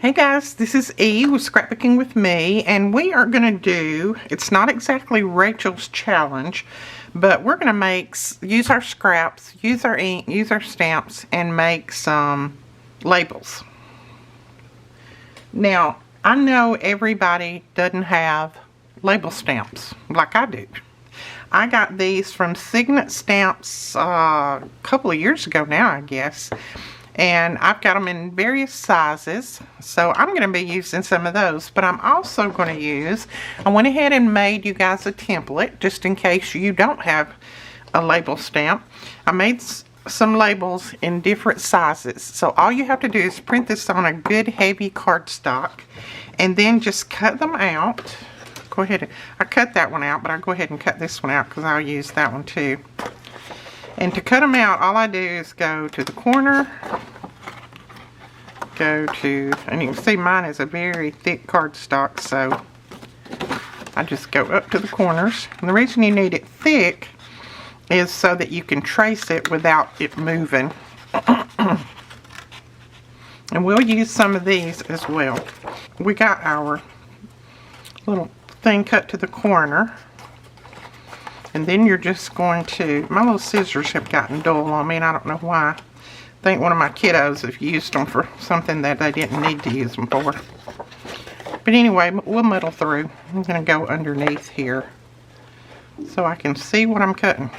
Hey guys, this is E with Scrapbooking with Me, and we are going to do, it's not exactly Rachel's challenge, but we're going to use our scraps, use our ink, use our stamps, and make some labels. Now, I know everybody doesn't have label stamps like I do. I got these from Signet Stamps a couple of years ago now, I guess. And I've got them in various sizes, so I'm going to be using some of those. But I'm also going to I went ahead and made you guys a template, just in case you don't have a label stamp. I made some labels in different sizes. So all you have to do is print this on a good heavy cardstock, and then just cut them out. Go ahead, I cut that one out, but I'll go ahead and cut this one out because I'll use that one too. And to cut them out, all I do is go to the corner, and you can see mine is a very thick cardstock, so I just go up to the corners. And the reason you need it thick is so that you can trace it without it moving. And we'll use some of these as well. We got our little thing cut to the corner. And then you're just going to, my little scissors have gotten dull on me and I don't know why. I think one of my kiddos have used them for something that they didn't need to use them for. But anyway, we'll muddle through. I'm going to go underneath here so I can see what I'm cutting.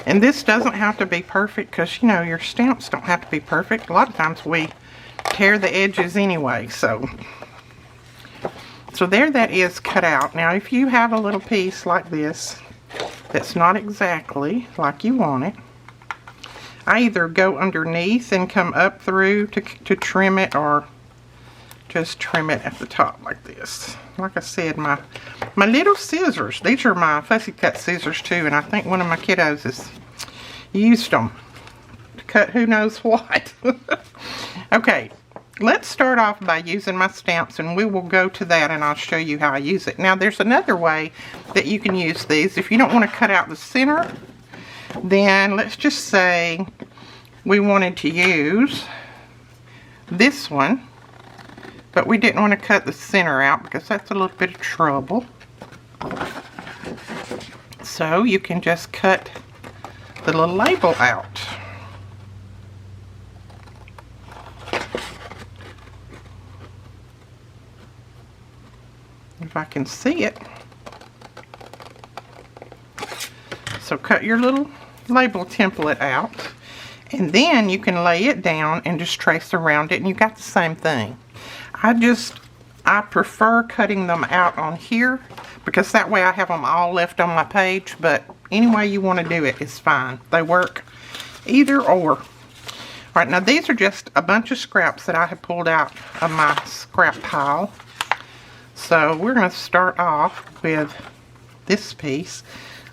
And this doesn't have to be perfect because, you know, your stamps don't have to be perfect. A lot of times we tear the edges anyway. So there that is cut out. Now, if you have a little piece like this that's not exactly like you want it, I either go underneath and come up through to trim it, or just trim it at the top like this. Like I said, my little scissors, these are my fussy cut scissors too, and I think one of my kiddos has used them to cut who knows what. Okay, let's start off by using my stamps, and we will go to that and I'll show you how I use it. Now, there's another way that you can use these. If you don't want to cut out the center, then let's just say we wanted to use this one, but we didn't want to cut the center out because that's a little bit of trouble. So you can just cut the little label out. If I can see it. So cut your little label template out, and then you can lay it down and just trace around it, and you got the same thing. I prefer cutting them out on here because that way I have them all left on my page, but any way you want to do it is fine. They work either or. Alright, now these are just a bunch of scraps that I have pulled out of my scrap pile. So we're going to start off with this piece.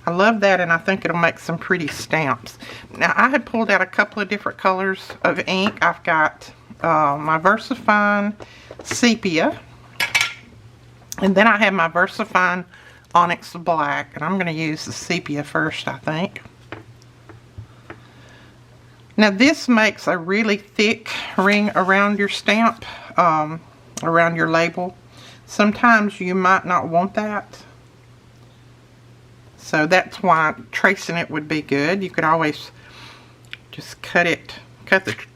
I love that, and I think it'll make some pretty stamps. Now, I had pulled out a couple of different colors of ink. I've got my VersaFine Sepia, and then I have my VersaFine Onyx Black, and I'm going to use the Sepia first, I think. Now, this makes a really thick ring around your stamp, around your label. Sometimes you might not want that. So that's why tracing it would be good. You could always just cut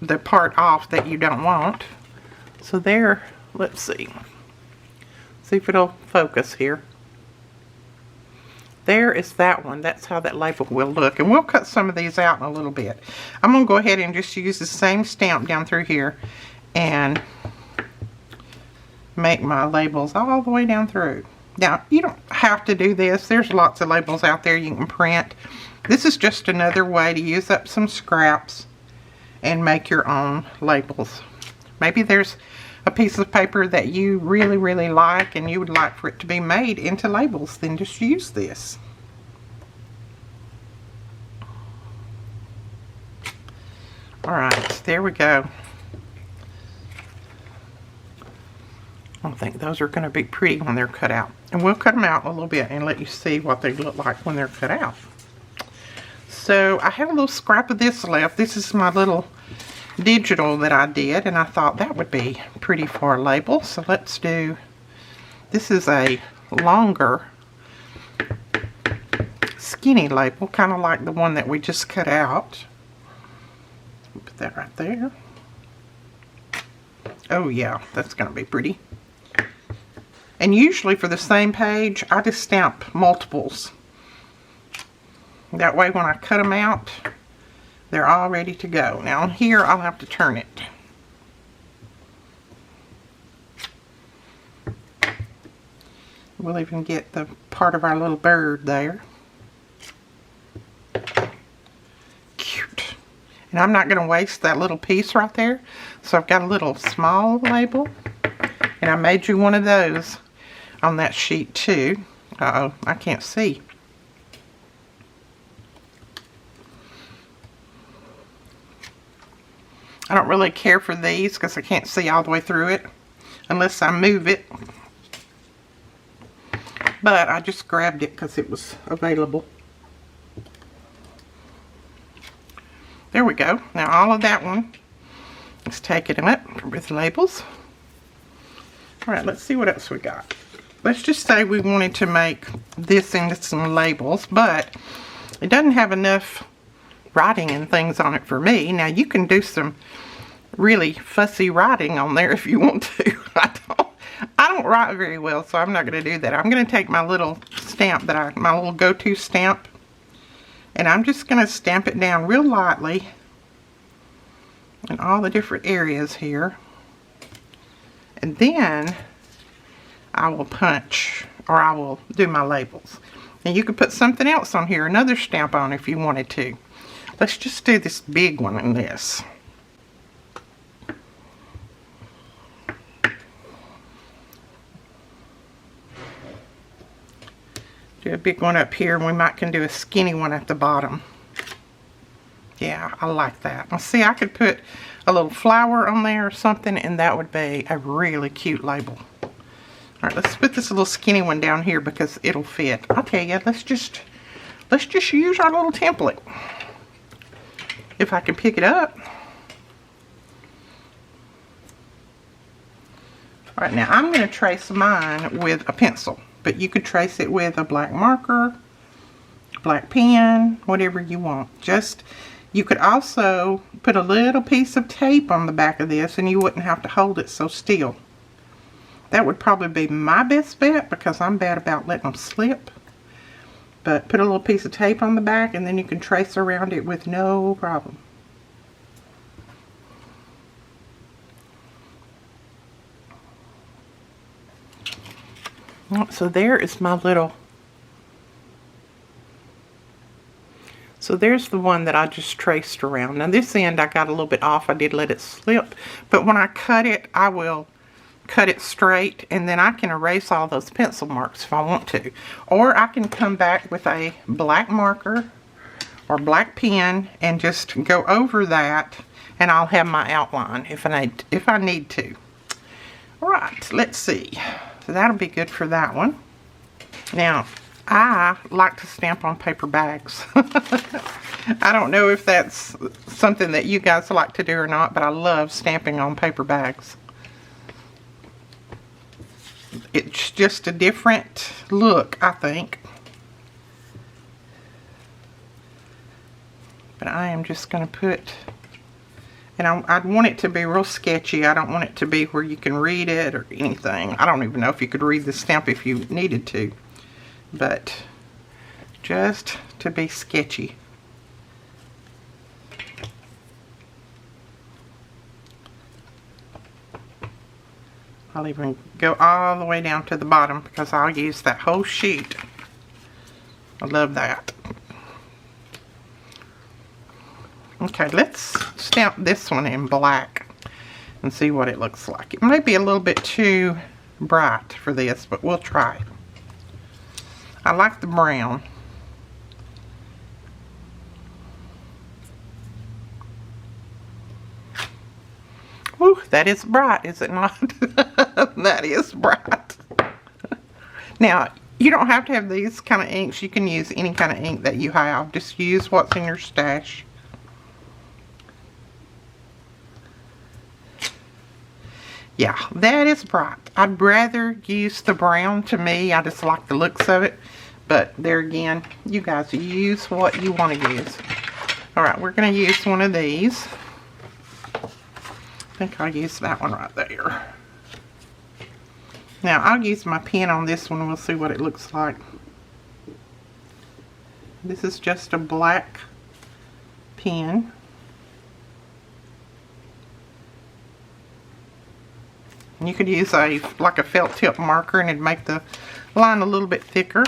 the part off that you don't want. So there, let's see. See if it'll focus here. There is that one. That's how that label will look. And we'll cut some of these out in a little bit. I'm going to go ahead and just use the same stamp down through here and make my labels all the way down through. Now, you don't have to do this. There's lots of labels out there you can print. This is just another way to use up some scraps and make your own labels. Maybe there's a piece of paper that you really, really like and you would like for it to be made into labels. Then just use this. Alright, there we go. I'll think those are going to be pretty when they're cut out. And we'll cut them out a little bit and let you see what they look like when they're cut out. So I have a little scrap of this left. This is my little digital that I did, and I thought that would be pretty for a label. So let's do, this is a longer skinny label, kind of like the one that we just cut out. Put that right there. Oh yeah, that's going to be pretty. And usually for the same page, I just stamp multiples. That way when I cut them out, they're all ready to go. Now here, I'll have to turn it. We'll even get the part of our little bird there. Cute. And I'm not going to waste that little piece right there. So I've got a little small label. And I made you one of those on that sheet too. Uh-oh, I can't see. I don't really care for these because I can't see all the way through it unless I move it. But I just grabbed it because it was available. There we go. Now all of that one is taken up with labels. Alright, let's see what else we got. Let's just say we wanted to make this into some labels, but it doesn't have enough writing and things on it for me. Now you can do some really fussy writing on there if you want to. I don't write very well, so I'm not going to do that. I'm going to take my little stamp that my little go-to stamp, and I'm just going to stamp it down real lightly in all the different areas here. And then I will punch, or I will do my labels. And you could put something else on here, another stamp on if you wanted to. Let's just do this big one in this. Do a big one up here, and we might can do a skinny one at the bottom. Yeah, I like that. Now see, I could put a little flower on there or something, and that would be a really cute label. Alright, let's put this little skinny one down here because it'll fit. I'll tell you, let's just use our little template. If I can pick it up. Alright, now I'm going to trace mine with a pencil. But you could trace it with a black marker, black pen, whatever you want. You could also put a little piece of tape on the back of this and you wouldn't have to hold it so still. That would probably be my best bet because I'm bad about letting them slip. But put a little piece of tape on the back and then you can trace around it with no problem. So there is my little, so there's the one that I just traced around. Now this end I got a little bit off, I did let it slip, but when I cut it, I will cut it straight and then I can erase all those pencil marks if I want to. Or I can come back with a black marker or black pen and just go over that and I'll have my outline if I need to. Alright, let's see. So that'll be good for that one. Now, I like to stamp on paper bags. I don't know if that's something that you guys like to do or not, but I love stamping on paper bags. It's just a different look, I think. But I am just going to put... And I'd want it to be real sketchy. I don't want it to be where you can read it or anything. I don't even know if you could read the stamp if you needed to. But just to be sketchy. I'll even go all the way down to the bottom because I'll use that whole sheet. I love that. Okay, let's stamp this one in black and see what it looks like. It might be a little bit too bright for this, but we'll try it. I like the brown. Whew, that is bright, is it not? That is bright. Now, you don't have to have these kind of inks. You can use any kind of ink that you have. Just use what's in your stash. Yeah, that is bright. I'd rather use the brown. To me, I just like the looks of it. But there again, you guys use what you want to use. Alright, we're going to use one of these. I think I'll use that one right there. Now, I'll use my pen on this one and we'll see what it looks like. This is just a black pen. And you could use like a felt tip marker and it'd make the line a little bit thicker.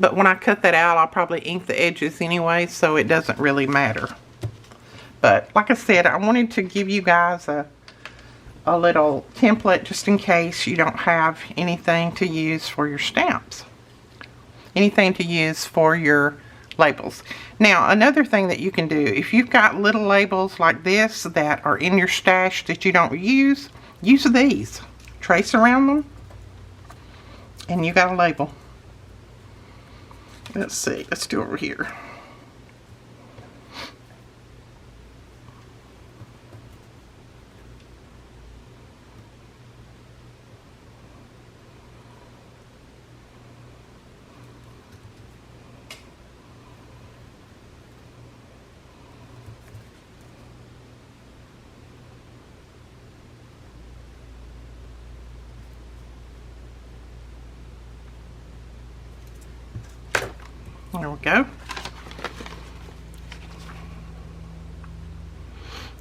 But when I cut that out, I'll probably ink the edges anyway, so it doesn't really matter. But like I said, I wanted to give you guys a little template just in case you don't have anything to use for your stamps. Anything to use for your labels. Now, another thing that you can do, if you've got little labels like this that are in your stash that you don't use these. Trace around them, and you got a label. Let's see, let's do it over here. There we go.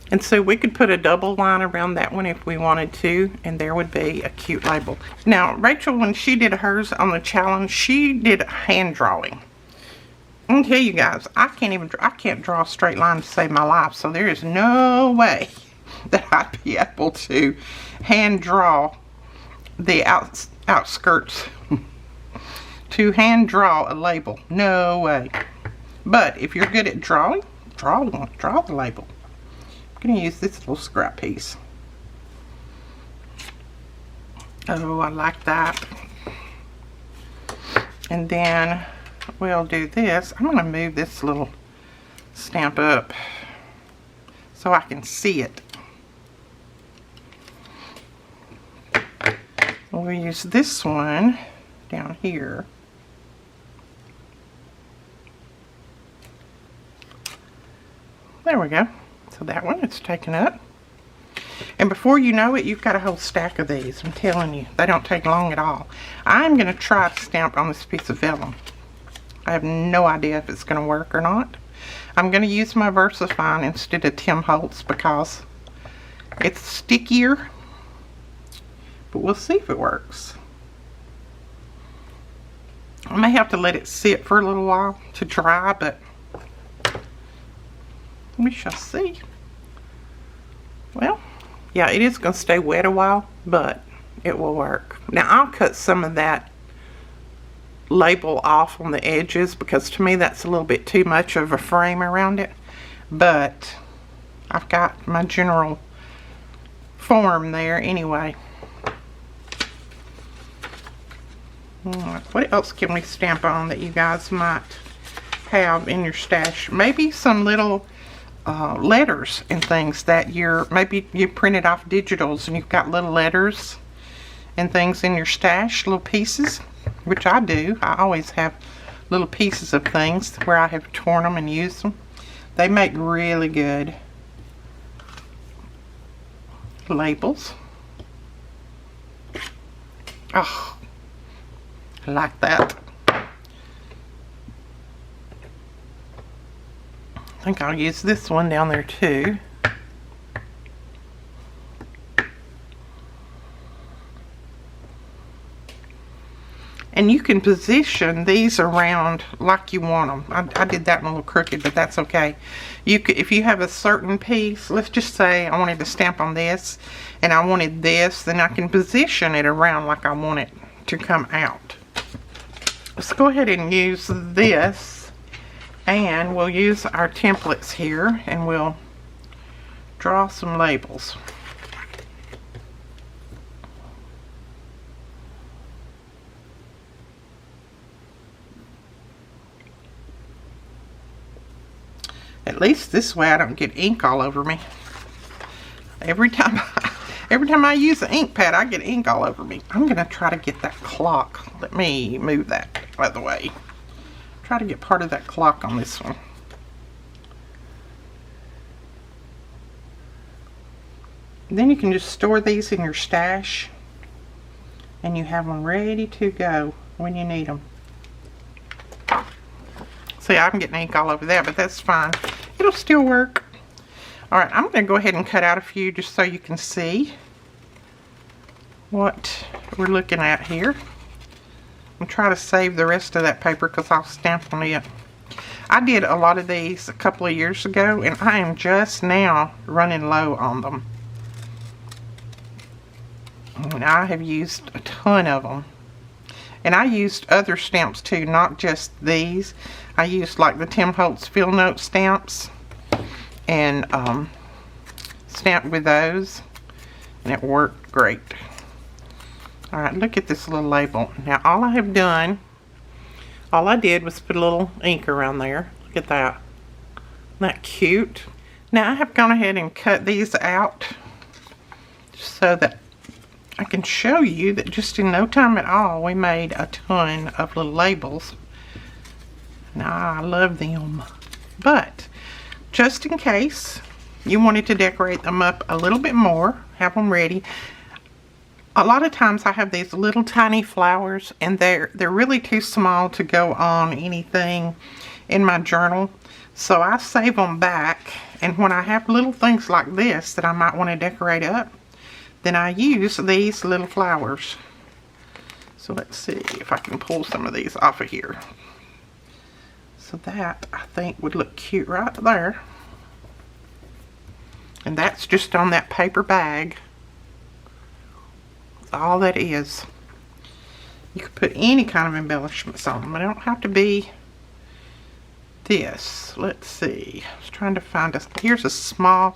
And so we could put a double line around that one if we wanted to, and there would be a cute label. Now, Rachel, when she did hers on the challenge, she did hand drawing. I'll tell you guys, I can't draw a straight line to save my life, so there is no way that I'd be able to hand draw the outskirts. To hand draw a label. No way. But if you're good at drawing, draw the label. I'm going to use this little scrap piece. Oh, I like that. And then we'll do this. I'm going to move this little stamp up so I can see it. We'll use this one down here. There we go. So that one is taken up. And before you know it, you've got a whole stack of these. I'm telling you, they don't take long at all. I'm going to try to stamp on this piece of vellum. I have no idea if it's going to work or not. I'm going to use my VersaFine instead of Tim Holtz because it's stickier. But we'll see if it works. I may have to let it sit for a little while to dry, but we shall see. Well, yeah, it is going to stay wet a while, but it will work. Now, I'll cut some of that label off on the edges because to me that's a little bit too much of a frame around it. But I've got my general form there anyway. What else can we stamp on that you guys might have in your stash? Maybe some little letters and things that maybe you printed off digitals and you've got little letters and things in your stash, little pieces, which I do. I always have little pieces of things where I have torn them and used them. They make really good labels. Oh, I like that. I think I'll use this one down there too. And you can position these around like you want them. I did that one a little crooked, but that's okay. If you have a certain piece, let's just say I wanted to stamp on this and I wanted this, then I can position it around like I want it to come out. Let's go ahead and use this. And we'll use our templates here and we'll draw some labels. At least this way I don't get ink all over me. Every time I use the ink pad, I get ink all over me. I'm gonna try to get that clock. Let me move that out of the way. Try to get part of that clock on this one. Then you can just store these in your stash and you have them ready to go when you need them. See, I'm getting ink all over that, but that's fine. It'll still work. Alright, I'm going to go ahead and cut out a few just so you can see what we're looking at here. I'm trying to save the rest of that paper because I'll stamp on it. I did a lot of these a couple of years ago and I am just now running low on them. And I have used a ton of them. And I used other stamps too, not just these. I used like the Tim Holtz Field Note stamps and stamped with those, and it worked great. Alright, look at this little label. Now all I did was put a little ink around there. Look at that. Isn't that cute? Now I have gone ahead and cut these out so that I can show you that just in no time at all we made a ton of little labels. Now I love them, but just in case you wanted to decorate them up a little bit more, have them ready. A lot of times I have these little tiny flowers and they're really too small to go on anything in my journal, so I save them back, and when I have little things like this that I might want to decorate up, then I use these little flowers. So let's see if I can pull some of these off of here. So that I think would look cute right there. And that's just on that paper bag. That's all that is. You could put any kind of embellishments on them. They don't have to be this. Let's see. I was trying to find here's a small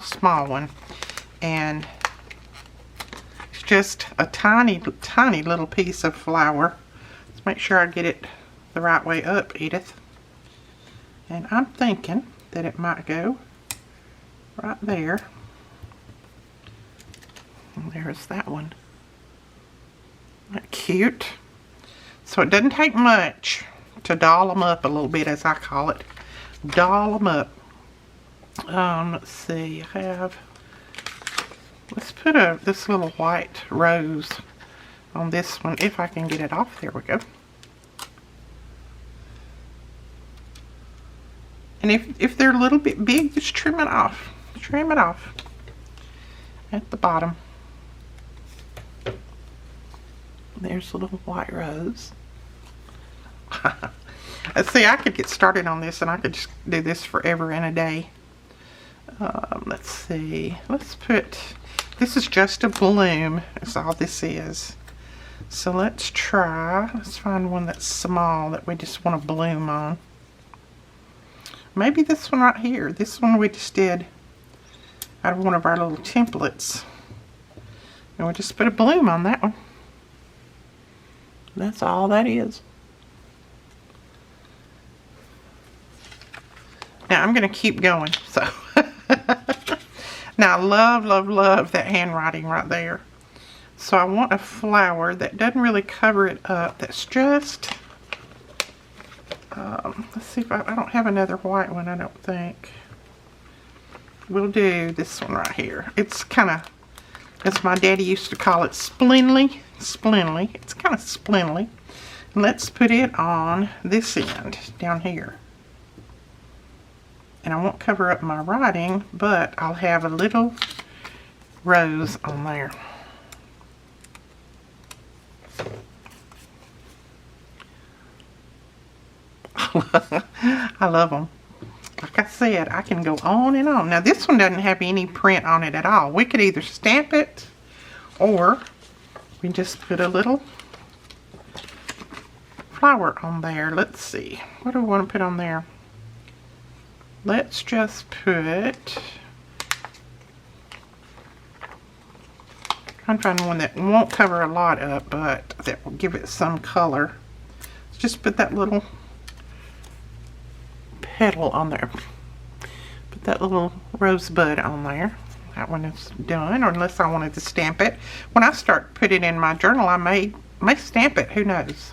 one. And just a tiny little piece of flower. Let's make sure I get it the right way up, Edith. And I'm thinking that it might go right there. And there's that one. Isn't that cute? So it doesn't take much to doll them up a little bit, as I call it. Doll them up. Let's see, I have... Let's put this little white rose on this one, if I can get it off. There we go. And if they're a little bit big, just trim it off. Trim it off at the bottom. There's a little white rose. See, I could get started on this and I could just do this forever and a day. Let's see. Let's put... This is just a bloom, is all this is. So let's find one that's small that we just want to bloom on. Maybe this one right here. This one we just did out of one of our little templates. And we just put a bloom on that one. That's all that is. Now I'm going to keep going. So now I love that handwriting right there. So I want a flower that doesn't really cover it up. That's just, let's see if I don't have another white one, I don't think. We'll do this one right here. It's kind of, as my daddy used to call it, splinly. Splinly. It's kind of splinly. Let's put it on this end down here. And I won't cover up my writing, but I'll have a little rose on there. I love them. Like I said, I can go on and on. Now this one doesn't have any print on it at all. We could either stamp it or we just put a little flower on there. Let's see. What do we want to put on there? Let's just put trying to find one that won't cover a lot up, but that will give it some color. Just put that little petal on there. Put that little rosebud on there. That one is done, or unless I wanted to stamp it. When I start putting it in my journal, I may stamp it. Who knows?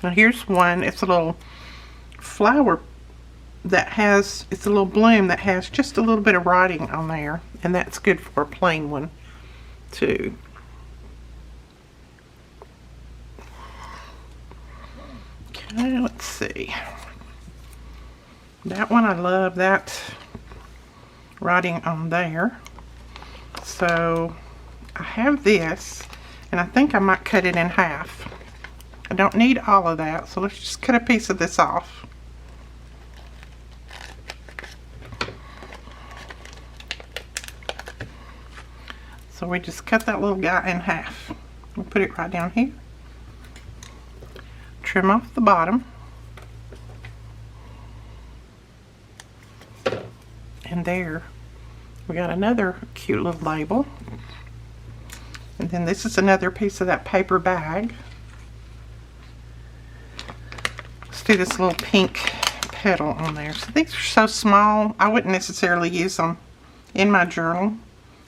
Now here's one. It's a little flower that has, it's a little bloom that has just a little bit of writing on there, and that's good for a plain one too. Okay, let's see. That one, I love that writing on there. So I have this, and I think I might cut it in half. I don't need all of that, so let's just cut a piece of this off. So we just cut that little guy in half. We'll put it right down here. Trim off the bottom. And there, we got another cute little label. And then this is another piece of that paper bag. Let's do this little pink petal on there. So these are so small, I wouldn't necessarily use them in my journal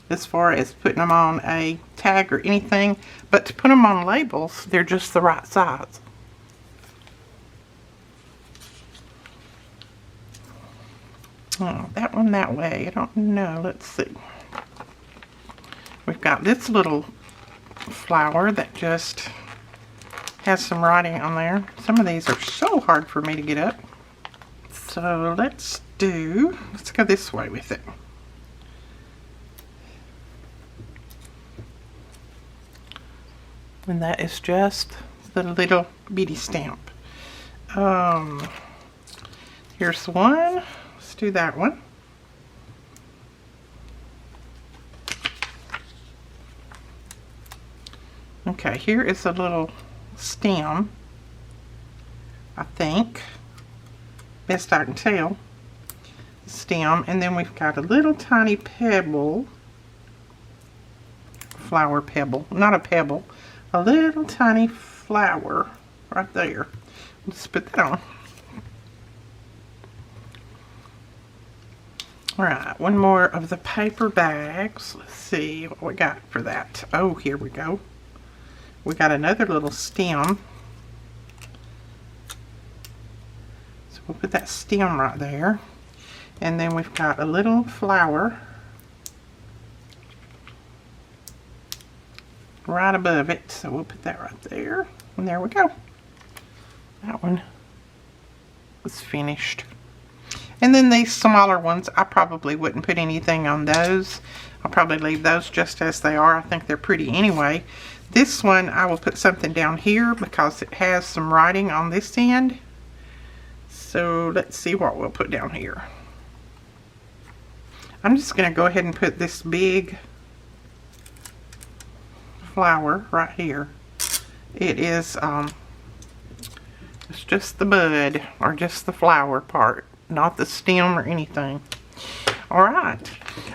as far as putting them on a tag or anything, but to put them on labels, they're just the right size. Oh, that one that way, I don't know, let's see. We've got this little flower that just has some writing on there. Some of these are so hard for me to get up. So let's go this way with it. And that is just the little bitty stamp. Here's one. Let's do that one. Okay, here is a little stem, I think, best I can tell. Stem, and then we've got a little tiny pebble, flower pebble, not a pebble, a little tiny flower right there. Let's put that on. Alright, one more of the paper bags. Let's see what we got for that. Oh, here we go. We got another little stem. So we'll put that stem right there. And then we've got a little flower right above it. So we'll put that right there. And there we go. That one was finished. And then these smaller ones, I probably wouldn't put anything on those. I'll probably leave those just as they are. I think they're pretty anyway. This one, I will put something down here because it has some writing on this end. So let's see what we'll put down here. I'm just going to go ahead and put this big flower right here. It is, it's just the bud, or just the flower part, not the stem or anything. Alright.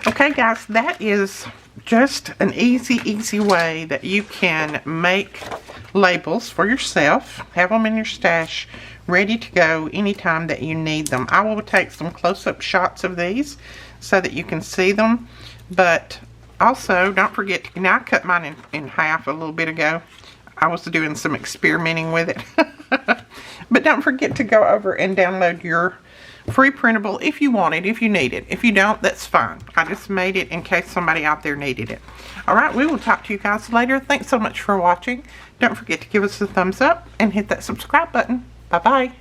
Okay guys, that is just an easy way that you can make labels for yourself. Have them in your stash ready to go anytime that you need them. I will take some close-up shots of these so that you can see them. But also, don't forget, now I cut mine in half a little bit ago. I was doing some experimenting with it. But don't forget to go over and download your free printable if you want it, if you need it. If you don't, that's fine. I just made it in case somebody out there needed it. Alright, we will talk to you guys later. Thanks so much for watching. Don't forget to give us a thumbs up and hit that subscribe button. Bye-bye.